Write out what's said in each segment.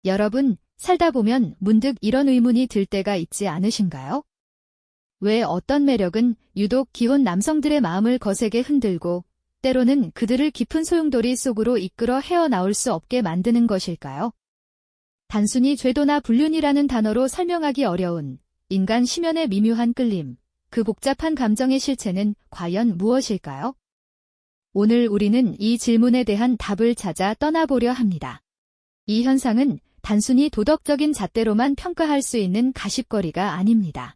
여러분, 살다 보면 문득 이런 의문이 들 때가 있지 않으신가요? 왜 어떤 매력은 유독 기혼 남성들의 마음을 거세게 흔들고 때로는 그들을 깊은 소용돌이 속으로 이끌어 헤어나올 수 없게 만드는 것일까요? 단순히 죄도나 불륜이라는 단어로 설명하기 어려운 인간 심연의 미묘한 끌림, 그 복잡한 감정의 실체는 과연 무엇일까요? 오늘 우리는 이 질문에 대한 답을 찾아 떠나보려 합니다. 이 현상은 단순히 도덕적인 잣대로만 평가할 수 있는 가십거리가 아닙니다.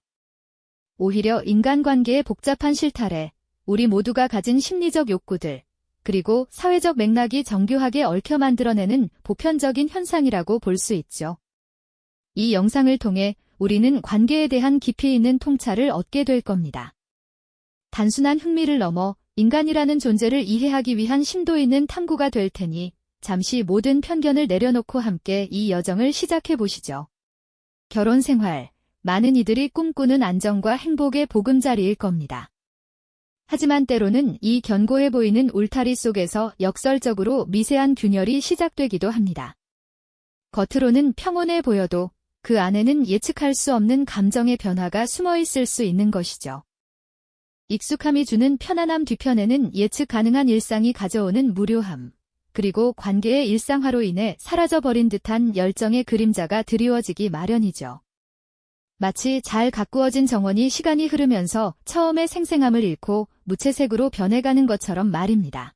오히려 인간관계의 복잡한 실타래, 우리 모두가 가진 심리적 욕구들, 그리고 사회적 맥락이 정교하게 얽혀 만들어내는 보편적인 현상이라고 볼 수 있죠. 이 영상을 통해 우리는 관계에 대한 깊이 있는 통찰을 얻게 될 겁니다. 단순한 흥미를 넘어 인간이라는 존재를 이해하기 위한 심도 있는 탐구가 될 테니 잠시 모든 편견을 내려놓고 함께 이 여정을 시작해 보시죠. 결혼 생활, 많은 이들이 꿈꾸는 안정과 행복의 보금자리일 겁니다. 하지만 때로는 이 견고해 보이는 울타리 속에서 역설적으로 미세한 균열이 시작되기도 합니다. 겉으로는 평온해 보여도 그 안에는 예측할 수 없는 감정의 변화가 숨어 있을 수 있는 것이죠. 익숙함이 주는 편안함 뒤편에는 예측 가능한 일상이 가져오는 무료함, 그리고 관계의 일상화로 인해 사라져버린 듯한 열정의 그림자가 드리워지기 마련이죠. 마치 잘 가꾸어진 정원이 시간이 흐르면서 처음의 생생함을 잃고 무채색으로 변해가는 것처럼 말입니다.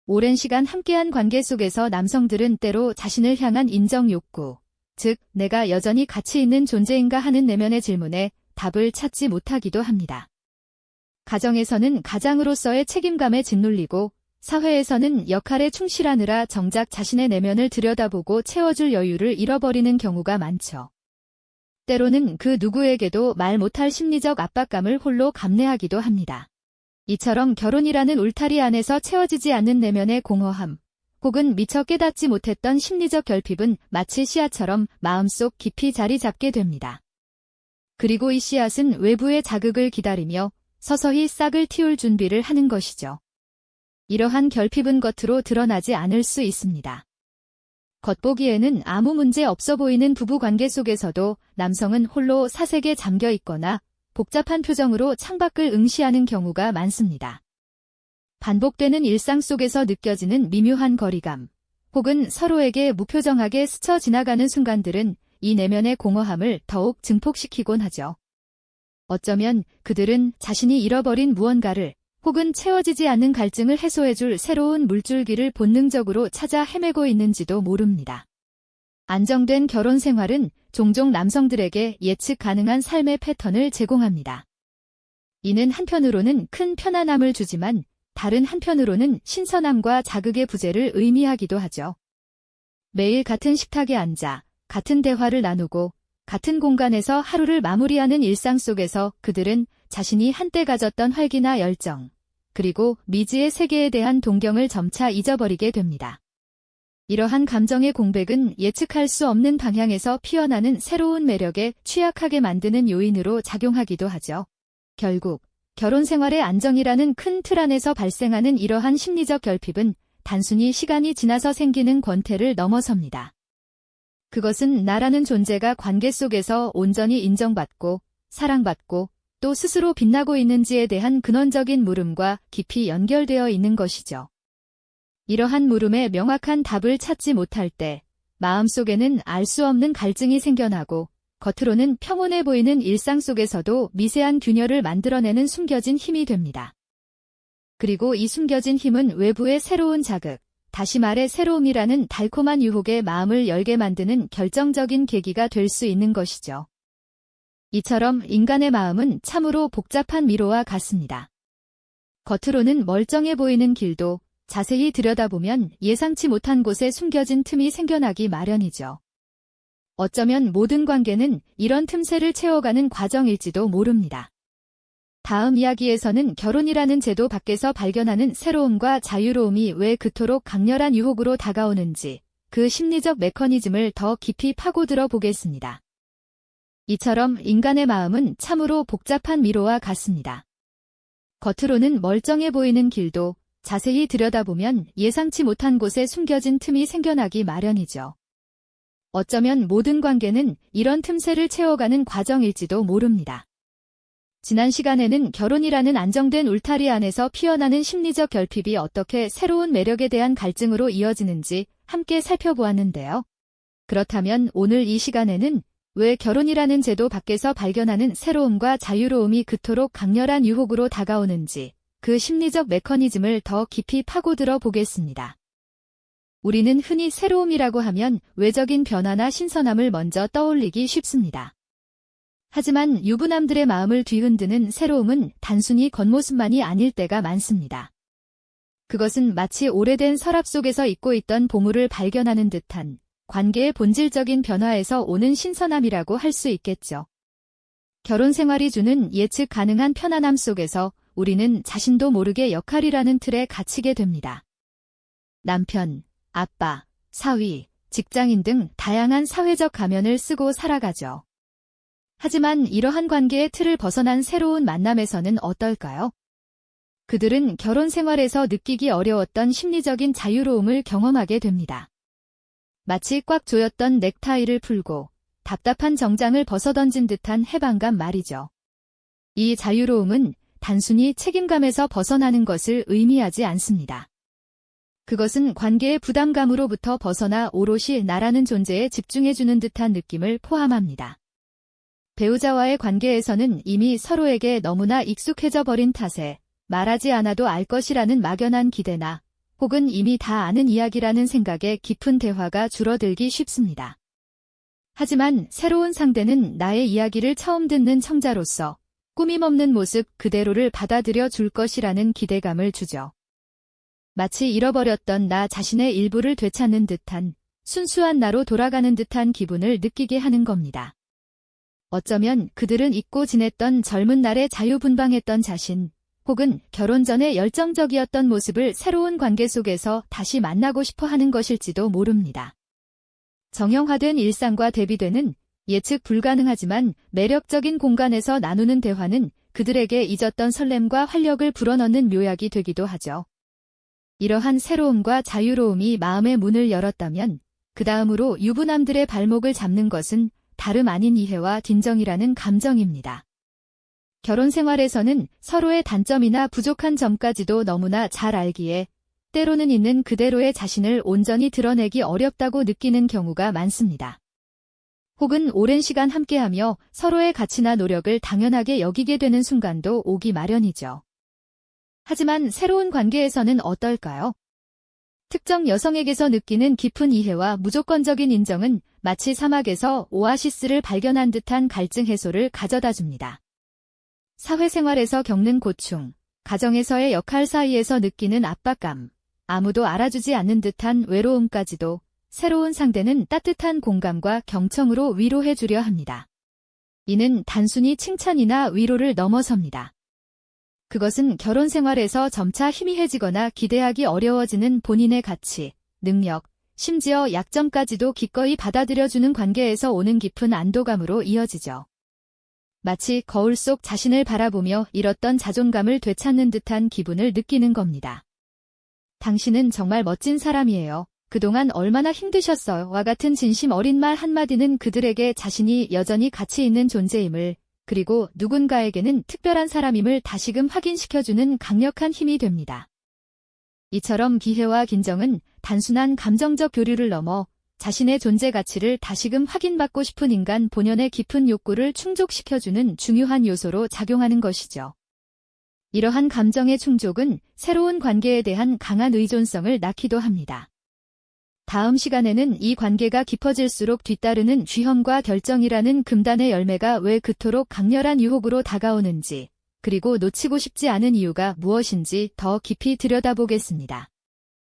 오랜 시간 함께한 관계 속에서 남성들은 때로 자신을 향한 인정 욕구, 즉 내가 여전히 가치 있는 존재인가 하는 내면의 질문에 답을 찾지 못하기도 합니다. 가정에서는 가장으로서의 책임감에 짓눌리고 사회에서는 역할에 충실하느라 정작 자신의 내면을 들여다보고 채워줄 여유를 잃어버리는 경우가 많죠. 때로는 그 누구에게도 말 못할 심리적 압박감을 홀로 감내하기도 합니다. 이처럼 결혼이라는 울타리 안에서 채워지지 않는 내면의 공허함, 혹은 미처 깨닫지 못했던 심리적 결핍은 마치 씨앗처럼 마음속 깊이 자리 잡게 됩니다. 그리고 이 씨앗은 외부의 자극을 기다리며 서서히 싹을 틔울 준비를 하는 것이죠. 이러한 결핍은 겉으로 드러나지 않을 수 있습니다. 겉보기에는 아무 문제 없어 보이는 부부관계 속에서도 남성은 홀로 사색에 잠겨 있거나 복잡한 표정으로 창밖을 응시하는 경우가 많습니다. 반복되는 일상 속에서 느껴지는 미묘한 거리감, 혹은 서로에게 무표정하게 스쳐 지나가는 순간들은 이 내면의 공허함을 더욱 증폭시키곤 하죠. 어쩌면 그들은 자신이 잃어버린 무언가를 혹은 채워지지 않는 갈증을 해소해줄 새로운 물줄기를 본능적으로 찾아 헤매고 있는지도 모릅니다. 안정된 결혼 생활은 종종 남성들에게 예측 가능한 삶의 패턴을 제공합니다. 이는 한편으로는 큰 편안함을 주지만 다른 한편으로는 신선함과 자극의 부재를 의미하기도 하죠. 매일 같은 식탁에 앉아 같은 대화를 나누고 같은 공간에서 하루를 마무리하는 일상 속에서 그들은 자신이 한때 가졌던 활기나 열정, 그리고 미지의 세계에 대한 동경을 점차 잊어버리게 됩니다. 이러한 감정의 공백은 예측할 수 없는 방향에서 피어나는 새로운 매력에 취약하게 만드는 요인으로 작용하기도 하죠. 결국 결혼 생활의 안정이라는 큰 틀 안에서 발생하는 이러한 심리적 결핍은 단순히 시간이 지나서 생기는 권태를 넘어섭니다. 그것은 나라는 존재가 관계 속에서 온전히 인정받고 사랑받고 또 스스로 빛나고 있는지에 대한 근원적인 물음과 깊이 연결되어 있는 것이죠. 이러한 물음에 명확한 답을 찾지 못할 때 마음속에는 알 수 없는 갈증이 생겨나고 겉으로는 평온해 보이는 일상 속에서도 미세한 균열을 만들어내는 숨겨진 힘이 됩니다. 그리고 이 숨겨진 힘은 외부의 새로운 자극, 다시 말해 새로움이라는 달콤한 유혹에 마음을 열게 만드는 결정적인 계기가 될 수 있는 것이죠. 이처럼 인간의 마음은 참으로 복잡한 미로와 같습니다. 겉으로는 멀쩡해 보이는 길도 자세히 들여다보면 예상치 못한 곳에 숨겨진 틈이 생겨나기 마련이죠. 어쩌면 모든 관계는 이런 틈새를 채워가는 과정일지도 모릅니다. 다음 이야기에서는 결혼이라는 제도 밖에서 발견하는 새로움과 자유로움이 왜 그토록 강렬한 유혹으로 다가오는지 그 심리적 메커니즘을 더 깊이 파고들어 보겠습니다. 이처럼 인간의 마음은 참으로 복잡한 미로와 같습니다. 겉으로는 멀쩡해 보이는 길도 자세히 들여다보면 예상치 못한 곳에 숨겨진 틈이 생겨나기 마련이죠. 어쩌면 모든 관계는 이런 틈새를 채워가는 과정일지도 모릅니다. 지난 시간에는 결혼이라는 안정된 울타리 안에서 피어나는 심리적 결핍이 어떻게 새로운 매력에 대한 갈증으로 이어지는지 함께 살펴보았는데요. 그렇다면 오늘 이 시간에는 왜 결혼이라는 제도 밖에서 발견하는 새로움과 자유로움이 그토록 강렬한 유혹으로 다가오는지 그 심리적 메커니즘을 더 깊이 파고들어 보겠습니다. 우리는 흔히 새로움이라고 하면 외적인 변화나 신선함을 먼저 떠올리기 쉽습니다. 하지만 유부남들의 마음을 뒤흔드는 새로움은 단순히 겉모습만이 아닐 때가 많습니다. 그것은 마치 오래된 서랍 속에서 잊고 있던 보물을 발견하는 듯한 관계의 본질적인 변화에서 오는 신선함이라고 할 수 있겠죠. 결혼 생활이 주는 예측 가능한 편안함 속에서 우리는 자신도 모르게 역할이라는 틀에 갇히게 됩니다. 남편, 아빠, 사위, 직장인 등 다양한 사회적 가면을 쓰고 살아가죠. 하지만 이러한 관계의 틀을 벗어난 새로운 만남에서는 어떨까요? 그들은 결혼 생활에서 느끼기 어려웠던 심리적인 자유로움을 경험하게 됩니다. 마치 꽉 조였던 넥타이를 풀고 답답한 정장을 벗어던진 듯한 해방감 말이죠. 이 자유로움은 단순히 책임감에서 벗어나는 것을 의미하지 않습니다. 그것은 관계의 부담감으로부터 벗어나 오롯이 나라는 존재에 집중해주는 듯한 느낌을 포함합니다. 배우자와의 관계에서는 이미 서로에게 너무나 익숙해져 버린 탓에 말하지 않아도 알 것이라는 막연한 기대나 혹은 이미 다 아는 이야기라는 생각에 깊은 대화가 줄어들기 쉽습니다. 하지만 새로운 상대는 나의 이야기를 처음 듣는 청자로서 꾸밈없는 모습 그대로를 받아들여 줄 것이라는 기대감을 주죠. 마치 잃어버렸던 나 자신의 일부를 되찾는 듯한 순수한 나로 돌아가는 듯한 기분을 느끼게 하는 겁니다. 어쩌면 그들은 잊고 지냈던 젊은 날의 자유분방했던 자신, 혹은 결혼 전에 열정적이었던 모습을 새로운 관계 속에서 다시 만나고 싶어 하는 것일지도 모릅니다. 정형화된 일상과 대비되는 예측 불가능하지만 매력적인 공간에서 나누는 대화는 그들에게 잊었던 설렘과 활력을 불어넣는 묘약이 되기도 하죠. 이러한 새로움과 자유로움이 마음의 문을 열었다면 그 다음으로 유부남들의 발목을 잡는 것은 다름 아닌 이해와 딘정이라는 감정입니다. 결혼 생활에서는 서로의 단점이나 부족한 점까지도 너무나 잘 알기에 때로는 있는 그대로의 자신을 온전히 드러내기 어렵다고 느끼는 경우가 많습니다. 혹은 오랜 시간 함께하며 서로의 가치나 노력을 당연하게 여기게 되는 순간도 오기 마련이죠. 하지만 새로운 관계에서는 어떨까요? 특정 여성에게서 느끼는 깊은 이해와 무조건적인 인정은 마치 사막에서 오아시스를 발견한 듯한 갈증 해소를 가져다 줍니다. 사회생활에서 겪는 고충, 가정에서의 역할 사이에서 느끼는 압박감, 아무도 알아주지 않는 듯한 외로움까지도 새로운 상대는 따뜻한 공감과 경청으로 위로해 주려 합니다. 이는 단순히 칭찬이나 위로를 넘어섭니다. 그것은 결혼 생활에서 점차 희미해지거나 기대하기 어려워지는 본인의 가치, 능력, 심지어 약점까지도 기꺼이 받아들여주는 관계에서 오는 깊은 안도감으로 이어지죠. 마치 거울 속 자신을 바라보며 잃었던 자존감을 되찾는 듯한 기분을 느끼는 겁니다. 당신은 정말 멋진 사람이에요. 그동안 얼마나 힘드셨어요. 와 같은 진심 어린 말 한마디는 그들에게 자신이 여전히 가치 있는 존재임을, 그리고 누군가에게는 특별한 사람임을 다시금 확인시켜주는 강력한 힘이 됩니다. 이처럼 기회와 긴정은 단순한 감정적 교류를 넘어 자신의 존재 가치를 다시금 확인받고 싶은 인간 본연의 깊은 욕구를 충족시켜주는 중요한 요소로 작용하는 것이죠. 이러한 감정의 충족은 새로운 관계에 대한 강한 의존성을 낳기도 합니다. 다음 시간에는 이 관계가 깊어질수록 뒤따르는 쥐형과 결정이라는 금단의 열매가 왜 그토록 강렬한 유혹으로 다가오는지, 그리고 놓치고 싶지 않은 이유가 무엇인지 더 깊이 들여다보겠습니다.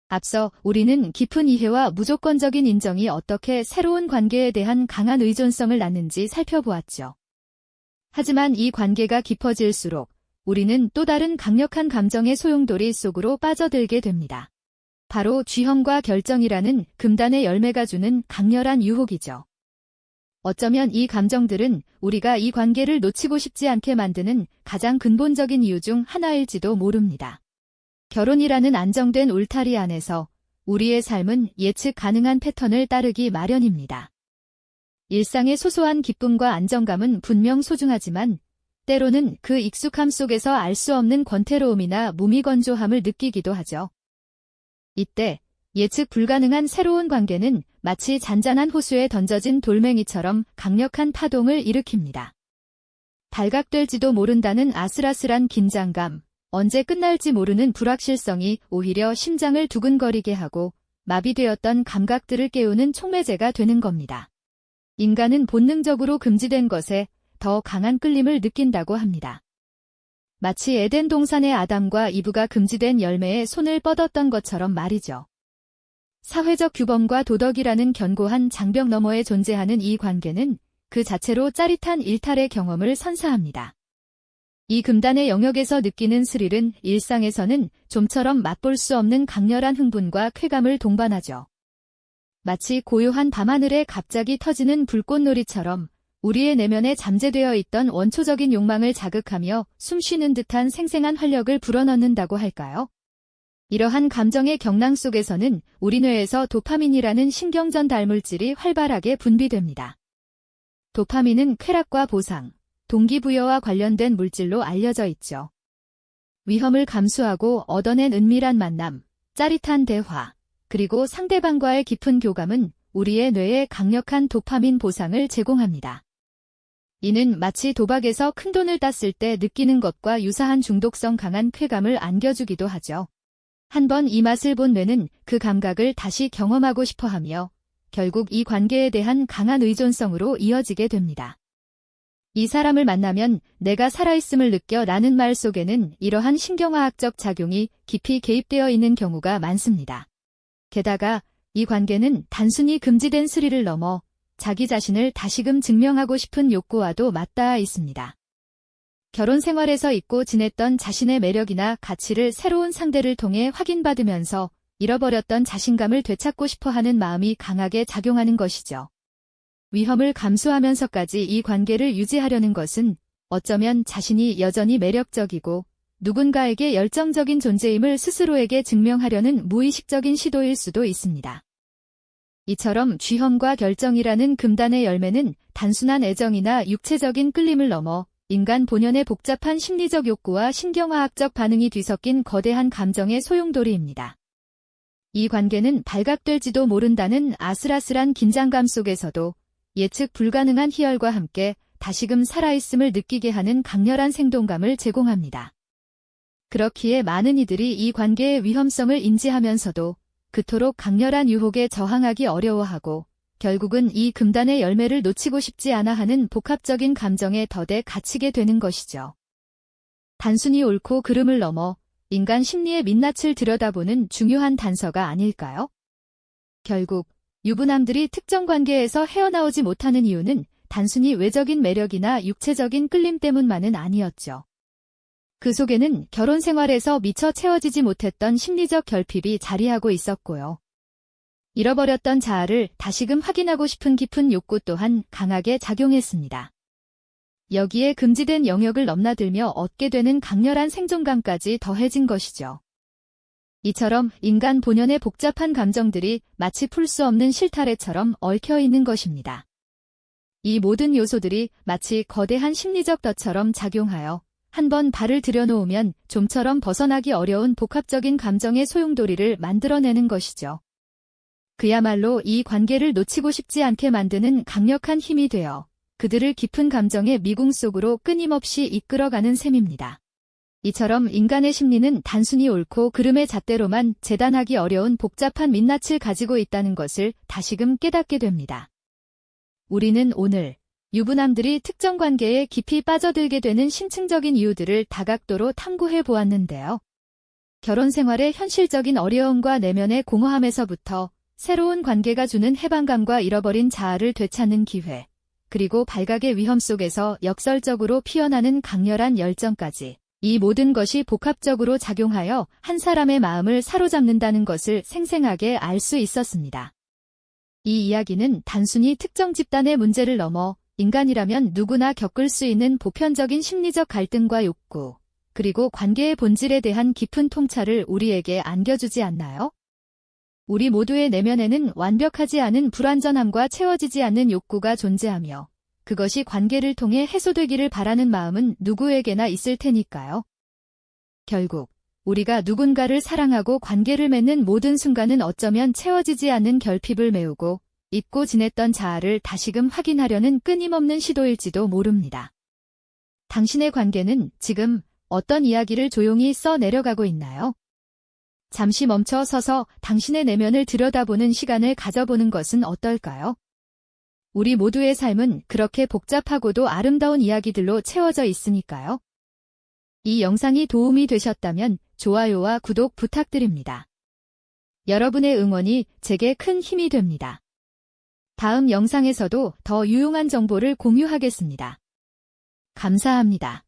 앞서 우리는 깊은 이해와 무조건적인 인정이 어떻게 새로운 관계에 대한 강한 의존성을 낳는지 살펴보았죠. 하지만 이 관계가 깊어질수록 우리는 또 다른 강력한 감정의 소용돌이 속으로 빠져들게 됩니다. 바로 쥐형과 결정이라는 금단의 열매가 주는 강렬한 유혹이죠. 어쩌면 이 감정들은 우리가 이 관계를 놓치고 싶지 않게 만드는 가장 근본적인 이유 중 하나일지도 모릅니다. 결혼이라는 안정된 울타리 안에서 우리의 삶은 예측 가능한 패턴을 따르기 마련입니다. 일상의 소소한 기쁨과 안정감은 분명 소중하지만 때로는 그 익숙함 속에서 알 수 없는 권태로움이나 무미건조함을 느끼기도 하죠. 이때 예측 불가능한 새로운 관계는 마치 잔잔한 호수에 던져진 돌멩이처럼 강력한 파동을 일으킵니다. 발각될지도 모른다는 아슬아슬한 긴장감, 언제 끝날지 모르는 불확실성이 오히려 심장을 두근거리게 하고 마비되었던 감각들을 깨우는 촉매제가 되는 겁니다. 인간은 본능적으로 금지된 것에 더 강한 끌림을 느낀다고 합니다. 마치 에덴 동산의 아담과 이브가 금지된 열매에 손을 뻗었던 것처럼 말이죠. 사회적 규범과 도덕이라는 견고한 장벽 너머에 존재하는 이 관계는 그 자체로 짜릿한 일탈의 경험을 선사합니다. 이 금단의 영역에서 느끼는 스릴은 일상에서는 좀처럼 맛볼 수 없는 강렬한 흥분과 쾌감을 동반하죠. 마치 고요한 밤하늘에 갑자기 터지는 불꽃놀이처럼 우리의 내면에 잠재되어 있던 원초적인 욕망을 자극하며 숨쉬는 듯한 생생한 활력을 불어넣는다고 할까요? 이러한 감정의 경랑 속에서는 우리 뇌에서 도파민이라는 신경전달 물질이 활발하게 분비됩니다. 도파민은 쾌락과 보상, 동기부여와 관련된 물질로 알려져 있죠. 위험을 감수하고 얻어낸 은밀한 만남, 짜릿한 대화, 그리고 상대방과의 깊은 교감은 우리의 뇌에 강력한 도파민 보상을 제공합니다. 이는 마치 도박에서 큰돈을 땄을 때 느끼는 것과 유사한 중독성 강한 쾌감을 안겨주기도 하죠. 한번 이 맛을 본 뇌는 그 감각을 다시 경험하고 싶어하며 결국 이 관계에 대한 강한 의존성으로 이어지게 됩니다. 이 사람을 만나면 내가 살아있음을 느껴 라는 말 속에는 이러한 신경화학적 작용이 깊이 개입되어 있는 경우가 많습니다. 게다가 이 관계는 단순히 금지된 스릴을 넘어 자기 자신을 다시금 증명하고 싶은 욕구와도 맞닿아 있습니다. 결혼 생활에서 잊고 지냈던 자신의 매력이나 가치를 새로운 상대를 통해 확인받으면서 잃어버렸던 자신감을 되찾고 싶어하는 마음이 강하게 작용하는 것이죠. 위험을 감수하면서까지 이 관계를 유지하려는 것은 어쩌면 자신이 여전히 매력적이고 누군가에게 열정적인 존재임을 스스로에게 증명하려는 무의식적인 시도일 수도 있습니다. 이처럼 쥐험과 결정이라는 금단의 열매는 단순한 애정이나 육체적인 끌림을 넘어 인간 본연의 복잡한 심리적 욕구와 신경화학적 반응이 뒤섞인 거대한 감정의 소용돌이입니다. 이 관계는 발각될지도 모른다는 아슬아슬한 긴장감 속에서도 예측 불가능한 희열과 함께 다시금 살아있음을 느끼게 하는 강렬한 생동감을 제공합니다. 그렇기에 많은 이들이 이 관계의 위험성을 인지하면서도 그토록 강렬한 유혹에 저항하기 어려워하고 결국은 이 금단의 열매를 놓치고 싶지 않아 하는 복합적인 감정에 덫에 갇히게 되는 것이죠. 단순히 옳고 그름을 넘어 인간 심리의 민낯을 들여다보는 중요한 단서가 아닐까요? 결국 유부남들이 특정 관계에서 헤어나오지 못하는 이유는 단순히 외적인 매력이나 육체적인 끌림 때문만은 아니었죠. 그 속에는 결혼 생활에서 미처 채워지지 못했던 심리적 결핍이 자리하고 있었고요. 잃어버렸던 자아를 다시금 확인하고 싶은 깊은 욕구 또한 강하게 작용했습니다. 여기에 금지된 영역을 넘나들며 얻게 되는 강렬한 생존감까지 더해진 것이죠. 이처럼 인간 본연의 복잡한 감정들이 마치 풀 수 없는 실타래처럼 얽혀 있는 것입니다. 이 모든 요소들이 마치 거대한 심리적 덫처럼 작용하여 한번 발을 들여놓으면 좀처럼 벗어나기 어려운 복합적인 감정의 소용돌이를 만들어내는 것이죠. 그야말로 이 관계를 놓치고 싶지 않게 만드는 강력한 힘이 되어 그들을 깊은 감정의 미궁 속으로 끊임없이 이끌어가는 셈입니다. 이처럼 인간의 심리는 단순히 옳고 그름의 잣대로만 재단하기 어려운 복잡한 민낯을 가지고 있다는 것을 다시금 깨닫게 됩니다. 우리는 오늘 유부남들이 특정 관계에 깊이 빠져들게 되는 심층적인 이유들을 다각도로 탐구해 보았는데요. 결혼 생활의 현실적인 어려움과 내면의 공허함에서부터 새로운 관계가 주는 해방감과 잃어버린 자아를 되찾는 기회, 그리고 발각의 위험 속에서 역설적으로 피어나는 강렬한 열정까지 이 모든 것이 복합적으로 작용하여 한 사람의 마음을 사로잡는다는 것을 생생하게 알 수 있었습니다. 이 이야기는 단순히 특정 집단의 문제를 넘어 인간이라면 누구나 겪을 수 있는 보편적인 심리적 갈등과 욕구, 그리고 관계의 본질에 대한 깊은 통찰을 우리에게 안겨주지 않나요? 우리 모두의 내면에는 완벽하지 않은 불완전함과 채워지지 않는 욕구가 존재하며 그것이 관계를 통해 해소되기를 바라는 마음은 누구에게나 있을 테니까요. 결국 우리가 누군가를 사랑하고 관계를 맺는 모든 순간은 어쩌면 채워지지 않는 결핍을 메우고 잊고 지냈던 자아를 다시금 확인하려는 끊임없는 시도일지도 모릅니다. 당신의 관계는 지금 어떤 이야기를 조용히 써 내려가고 있나요? 잠시 멈춰 서서 당신의 내면을 들여다보는 시간을 가져보는 것은 어떨까요? 우리 모두의 삶은 그렇게 복잡하고도 아름다운 이야기들로 채워져 있으니까요. 이 영상이 도움이 되셨다면 좋아요와 구독 부탁드립니다. 여러분의 응원이 제게 큰 힘이 됩니다. 다음 영상에서도 더 유용한 정보를 공유하겠습니다. 감사합니다.